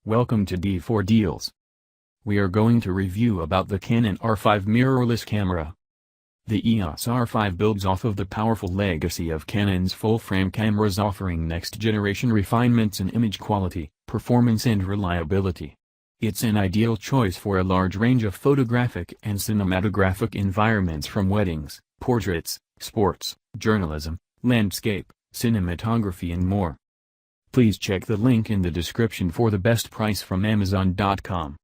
Welcome to D4 Deals. We are going to review about the Canon R5 mirrorless camera. The EOS R5 builds off of the powerful legacy of Canon's full-frame cameras, offering next-generation refinements in image quality, performance and reliability. It's an ideal choice for a large range of photographic and cinematographic environments, from weddings, portraits, sports, journalism, landscape, cinematography and more. Please check the link in the description for the best price from Amazon.com.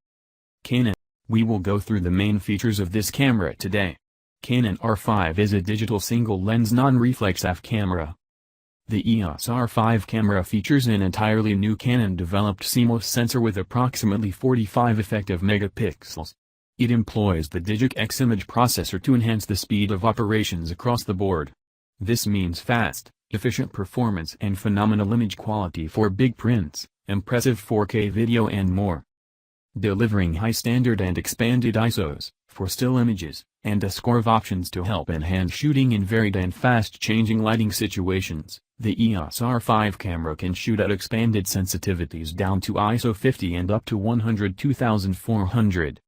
Canon. We will go through the main features of this camera today. Canon R5 is a digital single-lens non-reflex AF camera. The EOS R5 camera features an entirely new Canon-developed CMOS sensor with approximately 45 effective megapixels. It employs the DigicX image processor to enhance the speed of operations across the board. This means fast, efficient performance and phenomenal image quality for big prints, impressive 4K video and more. Delivering high standard and expanded ISOs, for still images, and a score of options to help enhance shooting in varied and fast-changing lighting situations, the EOS R5 camera can shoot at expanded sensitivities down to ISO 50 and up to 102,400.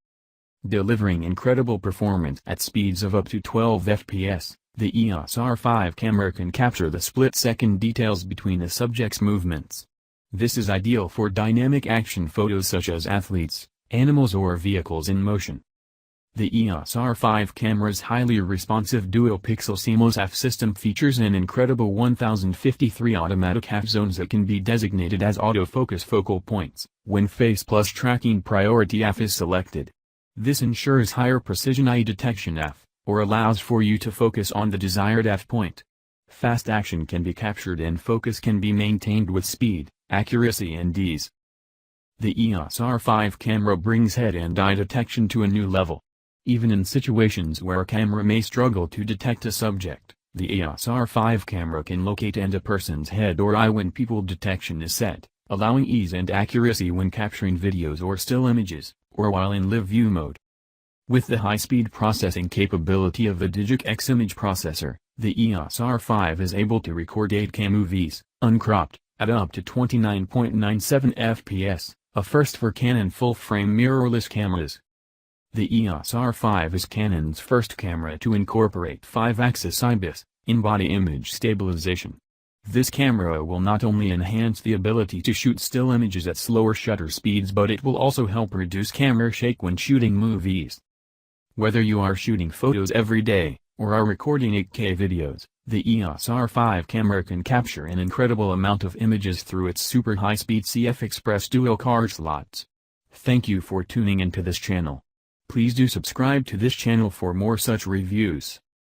Delivering incredible performance at speeds of up to 12 FPS. The EOS R5 camera can capture the split-second details between a subject's movements. This is ideal for dynamic action photos such as athletes, animals or vehicles in motion. The EOS R5 camera's highly responsive dual-pixel CMOS AF system features an incredible 1053 automatic AF zones that can be designated as autofocus focal points when face plus tracking priority AF is selected. This ensures higher precision eye detection AF, or allows for you to focus on the desired AF point. Fast action can be captured and focus can be maintained with speed, accuracy and ease. The EOS R5 camera brings head and eye detection to a new level. Even in situations where a camera may struggle to detect a subject, the EOS R5 camera can locate a person's head or eye when people detection is set, allowing ease and accuracy when capturing videos or still images, or while in live view mode. With the high-speed processing capability of the DigicX image processor, the EOS R5 is able to record 8K movies, uncropped, at up to 29.97 FPS, a first for Canon full-frame mirrorless cameras. The EOS R5 is Canon's first camera to incorporate 5-axis IBIS, in-body image stabilization. This camera will not only enhance the ability to shoot still images at slower shutter speeds, but it will also help reduce camera shake when shooting movies. Whether you are shooting photos every day, or are recording 8K videos, the EOS R5 camera can capture an incredible amount of images through its super high-speed CF Express dual card slots. Thank you for tuning into this channel. Please do subscribe to this channel for more such reviews.